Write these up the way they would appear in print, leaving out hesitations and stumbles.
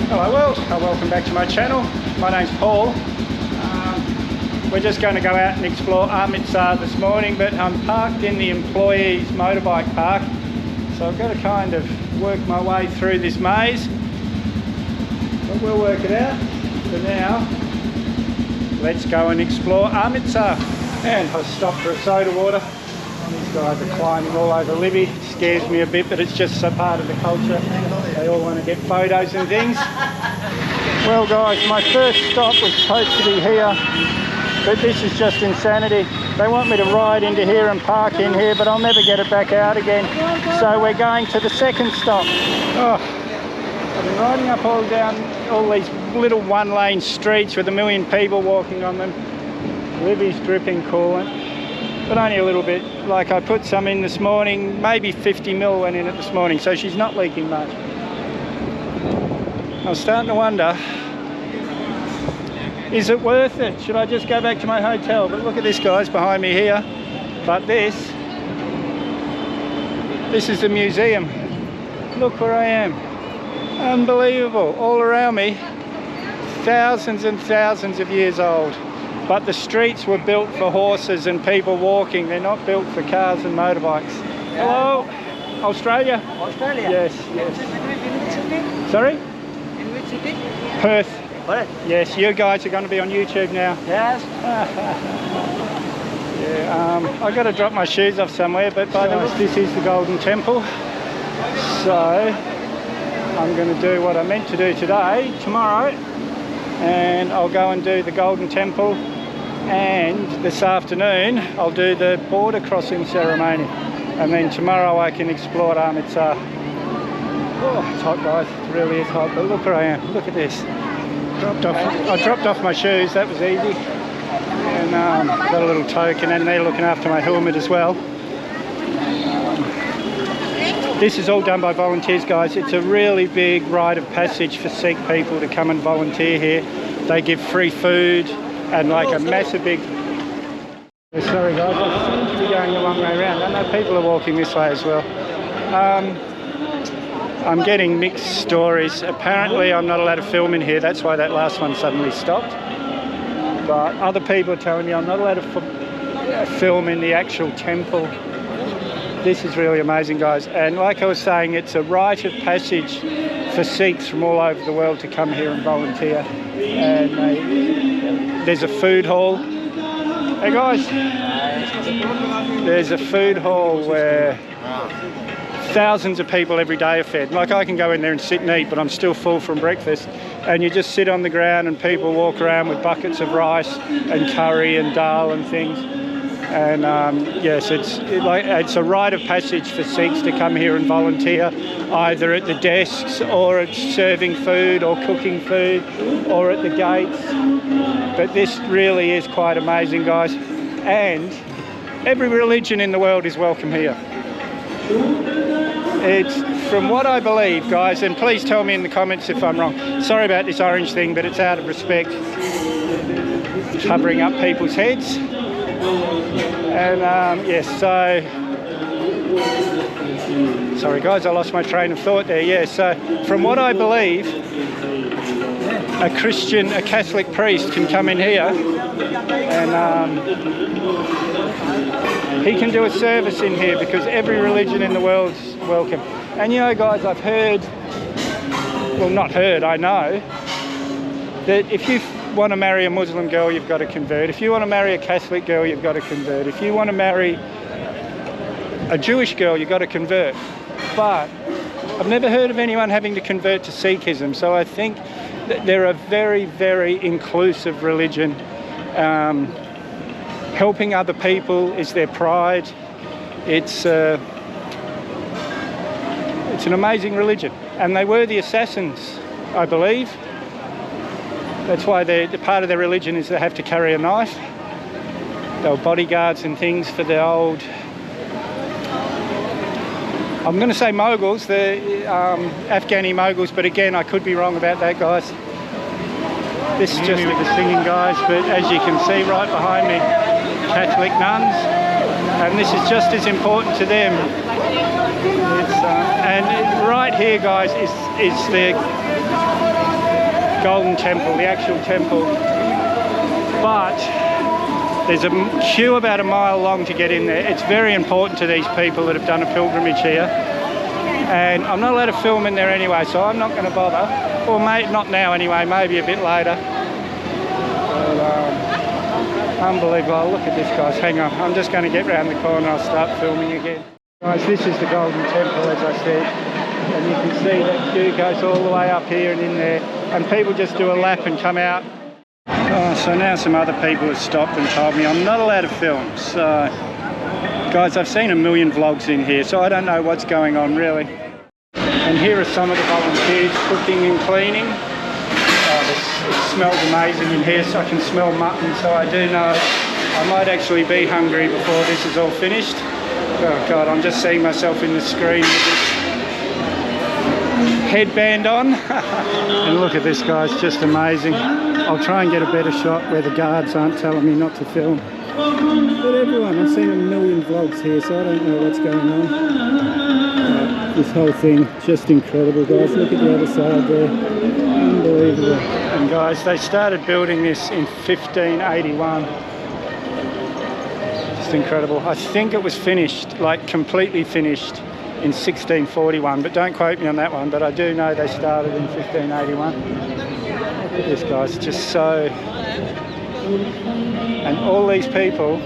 Hello world, welcome back to my channel. My name's Paul. We're just going to go out and explore Amritsar this morning, but I'm parked in the employees motorbike park, so I've got to kind of work my way through this maze, but we'll work it out. For now, let's go and explore Amritsar. And I've stopped for a soda water. These guys are climbing all over Libby. It scares me a bit, but it's just a part of the culture. They all want to get photos and things. Well guys, my first stop was supposed to be here, but this is just insanity. They want me to ride into here and park in here, but I'll never get it back out again. So we're going to the second stop. Oh, I've been riding up all down all these little one-lane streets with a million people walking on them. Libby's dripping coolant, but only a little bit. Like I put some in this morning, maybe 50 mil went in it this morning, so she's not leaking much. I was starting to wonder, is it worth it? Should I just go back to my hotel? But look at this, guys, behind me here. But this is the museum. Look where I am. Unbelievable. All around me, thousands and thousands of years old. But the streets were built for horses and people walking. They're not built for cars and motorbikes. Hello, Australia? Australia? Yes, yes. Sorry? In which city? Perth. Perth? Yes, you guys are going to be on YouTube now. Yes. Yeah, I've got to drop my shoes off somewhere, but by the way, this is the Golden Temple. So I'm going to do what I meant to do tomorrow, and I'll go and do the Golden Temple, and this afternoon I'll do the border crossing ceremony, and then tomorrow I can explore Amritsar. Oh, it's hot, guys, it really is hot, but look where I am. Look at this. I dropped off my shoes, that was easy, and got a little token, and they're looking after my helmet as well. This is all done by volunteers, guys. It's a really big rite of passage for Sikh people to come and volunteer here. They give free food and like a massive big... Sorry guys, I seem to be going the wrong way around. I know people are walking this way as well. I'm getting mixed stories. Apparently I'm not allowed to film in here. That's why that last one suddenly stopped. But other people are telling me I'm not allowed to film in the actual temple. This is really amazing, guys, and like I was saying, it's a rite of passage for Sikhs from all over the world to come here and volunteer. And there's a food hall. Hey guys, there's a food hall where thousands of people every day are fed. Like I can go in there and sit and eat, but I'm still full from breakfast. And you just sit on the ground and people walk around with buckets of rice and curry and dal and things. And yes, it's a rite of passage for Sikhs to come here and volunteer, either at the desks or at serving food or cooking food or at the gates. But this really is quite amazing, guys. And every religion in the world is welcome here. It's, from what I believe, guys, and please tell me in the comments if I'm wrong. Sorry about this orange thing, but it's out of respect. Covering up people's heads. And yes, so sorry guys, I lost my train of thought there. Yeah, so from what I believe, a Catholic priest can come in here and he can do a service in here because every religion in the world's welcome. And you know guys, I've heard, well not heard, I know that if you want to marry a Muslim girl, you've got to convert. If you want to marry a Catholic girl, you've got to convert. If you want to marry a Jewish girl, you've got to convert. But I've never heard of anyone having to convert to Sikhism, so I think that they're a very, very inclusive religion. Helping other people is their pride. It's an amazing religion, and they were the assassins, I believe. That's why the part of their religion is they have to carry a knife. They were bodyguards and things for the old, I'm going to say Moguls, the Afghani Moguls, but again, I could be wrong about that, guys. This is just with the singing, guys, but as you can see right behind me, Catholic nuns, and this is just as important to them. And right here, guys, is the Golden Temple, the actual temple. But there's a queue about a mile long to get in there. It's very important to these people that have done a pilgrimage here. And I'm not allowed to film in there anyway, so I'm not going to bother. Or not now anyway, maybe a bit later. But, unbelievable. Look at this, guys. Hang on. I'm just going to get round the corner. I'll start filming again. Guys, this is the Golden Temple, as I said. And you can see that queue goes all the way up here and in there. And people just do a lap and come out. Oh, so now some other people have stopped and told me I'm not allowed to film. So, guys, I've seen a million vlogs in here, so I don't know what's going on, really. And here are some of the volunteers cooking and cleaning. It smells amazing in here, so I can smell mutton, so I do know I might actually be hungry before this is all finished. Oh God, I'm just seeing myself in the screen with this headband on. And look at this, guys, just amazing. I'll try and get a better shot where the guards aren't telling me not to film. But everyone, I've seen a million vlogs here, so I don't know what's going on. This whole thing, just incredible, guys. Look at the other side there. Unbelievable. And guys, they started building this in 1581. Just incredible. I think it was finished, like completely finished, in 1641, but don't quote me on that one, but I do know they started in 1581. Look at this, guys, just so... And all these people,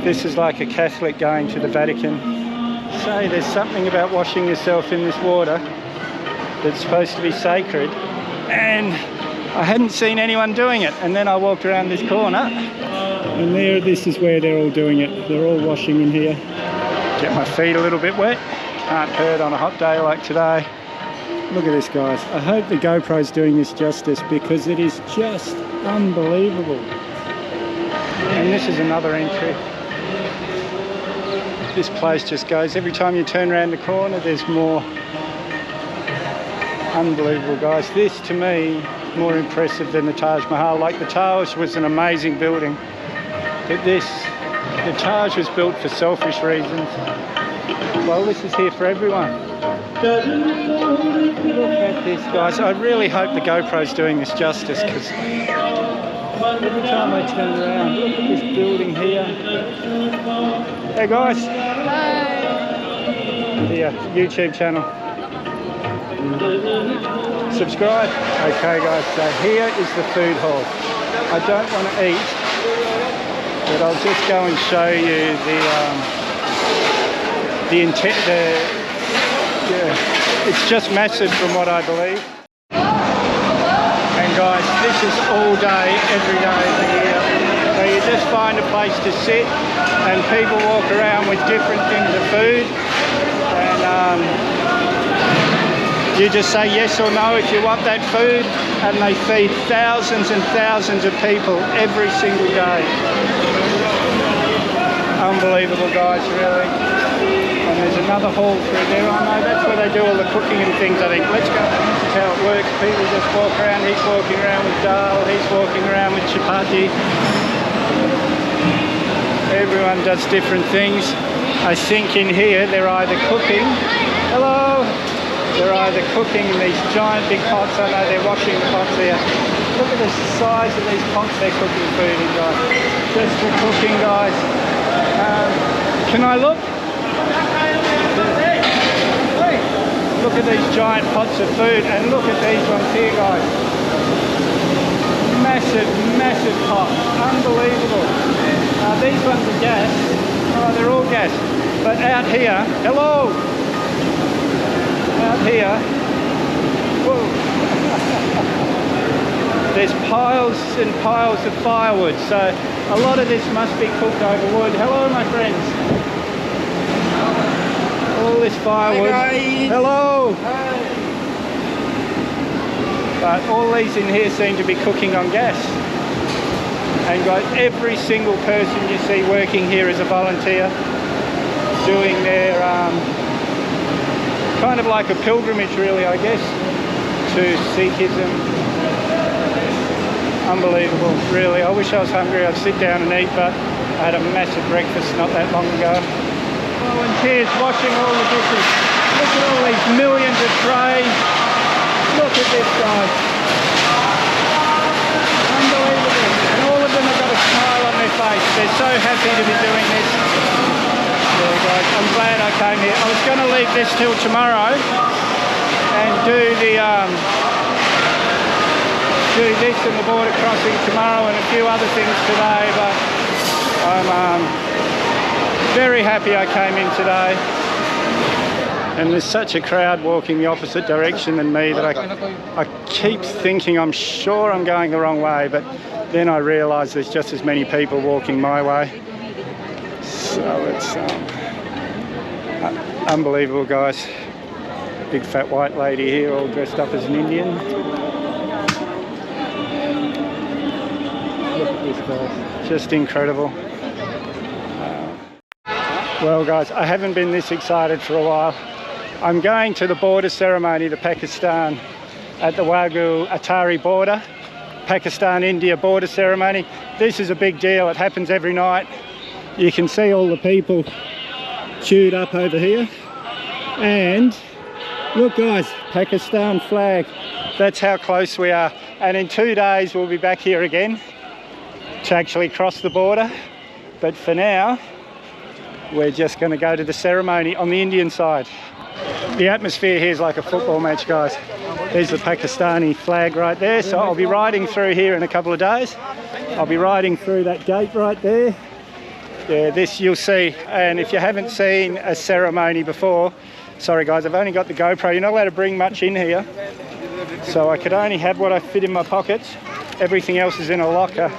this is like a Catholic going to the Vatican. So there's something about washing yourself in this water that's supposed to be sacred, and I hadn't seen anyone doing it. And then I walked around this corner, and this is where they're all doing it. They're all washing in here. Get my feet a little bit wet. Can't hurt on a hot day like today. Look at this, guys. I hope the GoPro's doing this justice, because it is just unbelievable. And this is another entry. This place just goes, every time you turn around the corner, there's more. Unbelievable, guys. This, to me, is more impressive than the Taj Mahal. Like, the Taj was an amazing building, but this, the Taj was built for selfish reasons. Well, this is here for everyone. Look at this, guys. I really hope the GoPro's doing this justice, because every time I turn around, look at this building here. Hey, guys. Hi. The YouTube channel. Subscribe. Okay, guys, so here is the food hall. I don't want to eat, but I'll just go and show you it's just massive from what I believe. And guys, this is all day, every day of the year. So you just find a place to sit, and people walk around with different things of food, and you just say yes or no if you want that food, and they feed thousands and thousands of people every single day. Unbelievable, guys, really. And there's another hall through there. I know that's where they do all the cooking and things, I think. Let's go. This is how it works. People just walk around. He's walking around with dal. He's walking around with chapati. Everyone does different things. I think in here they're either cooking. Hello. They're either cooking in these giant big pots. I know they're washing the pots there. Look at the size of these pots they're cooking food in, guys. Just for cooking, guys. Can I look? Look at these giant pots of food, and look at these ones here, guys. Massive, massive pots. Unbelievable. These ones are gas. Oh, they're all gas. But out here, hello! Out here, whoa. There's piles and piles of firewood, so a lot of this must be cooked over wood. Hello, my friends. All this firewood. Hi, guys. Hello. Hi. But all these in here seem to be cooking on gas. And guys, every single person you see working here is a volunteer, doing their kind of like a pilgrimage, really, I guess, to Sikhism. Unbelievable, really. I wish I was hungry. I'd sit down and eat, but I had a massive breakfast not that long ago. Volunteers washing all the dishes. Look at all these millions of trays. Look at this, guys. happy to be doing this. Yeah, guys, I'm glad I came here. I was going to leave this till tomorrow and do this and the border crossing tomorrow and a few other things today, but I'm very happy I came in today. And there's such a crowd walking the opposite direction than me that I keep thinking I'm sure I'm going the wrong way, but then I realise there's just as many people walking my way. So it's unbelievable, guys. Big fat white lady here all dressed up as an Indian. Look at this, guys. Just incredible. Well, guys, I haven't been this excited for a while. I'm going to the border ceremony to Pakistan at the Wagah Attari border, Pakistan-India border ceremony. This is a big deal. It happens every night. You can see all the people queued up over here. And look, guys, Pakistan flag. That's how close we are. And in 2 days, we'll be back here again to actually cross the border. But for now, we're just going to go to the ceremony on the Indian side. The atmosphere here is like a football match, guys. There's the Pakistani flag right there. So I'll be riding through here in a couple of days. I'll be riding through that gate right there. Yeah, this you'll see. And if you haven't seen a ceremony before, sorry guys, I've only got the GoPro. You're not allowed to bring much in here. So I could only have what I fit in my pockets. Everything else is in a locker.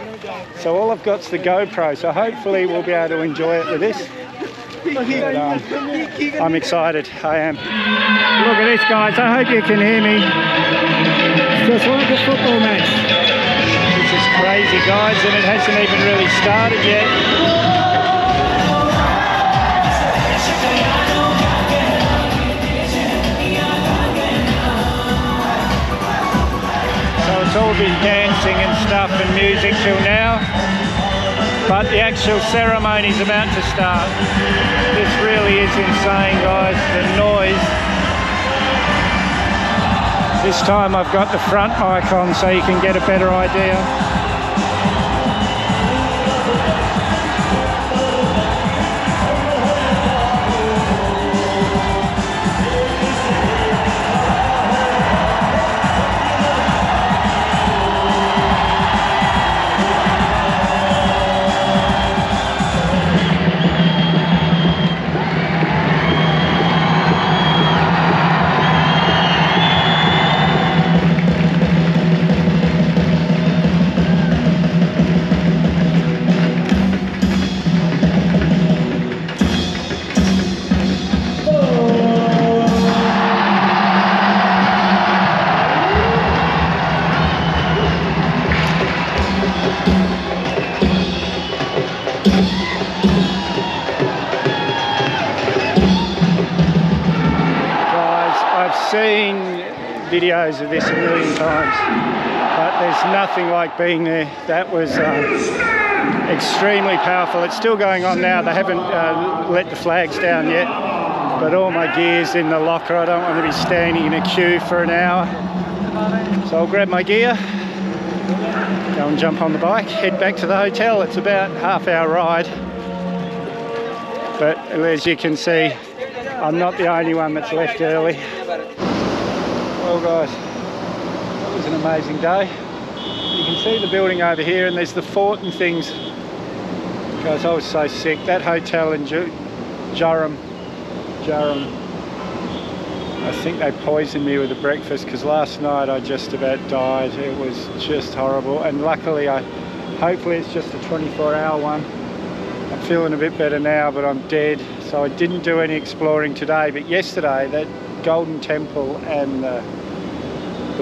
So all I've got is the GoPro. So hopefully we'll be able to enjoy it with this. But, I'm excited, I am. Look at this, guys, I hope you can hear me. It's just like a football match. This is crazy, guys, and it hasn't even really started yet. So it's all been dancing and stuff and music till now. But the actual ceremony's about to start. This really is insane, guys, the noise. This time I've got the front mic on so you can get a better idea. Seen videos of this a million times, but there's nothing like being there. That was extremely powerful. It's still going on now. They haven't let the flags down yet, but all my gear's in the locker. I don't want to be standing in a queue for an hour, so I'll grab my gear, go and jump on the bike, head back to the hotel. It's about a half-hour ride, but as you can see, I'm not the only one that's left early. Well guys, that was an amazing day. You can see the building over here and there's the fort and things. Guys, I was so sick. That hotel in Durham, I think they poisoned me with the breakfast because last night I just about died. It was just horrible, and luckily hopefully it's just a 24-hour one. I'm feeling a bit better now, but I'm dead. So I didn't do any exploring today, but yesterday that Golden Temple and the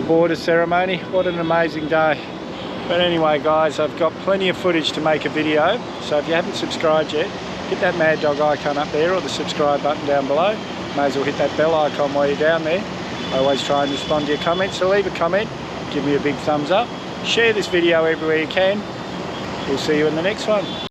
border ceremony, what an amazing day. But anyway guys, I've got plenty of footage to make a video, so if you haven't subscribed yet, hit that mad dog icon up there or the subscribe button down below. May as well hit that bell icon while you're down there. I always try and respond to your comments, so leave a comment, give me a big thumbs up, share this video everywhere you can. We'll see you in the next one.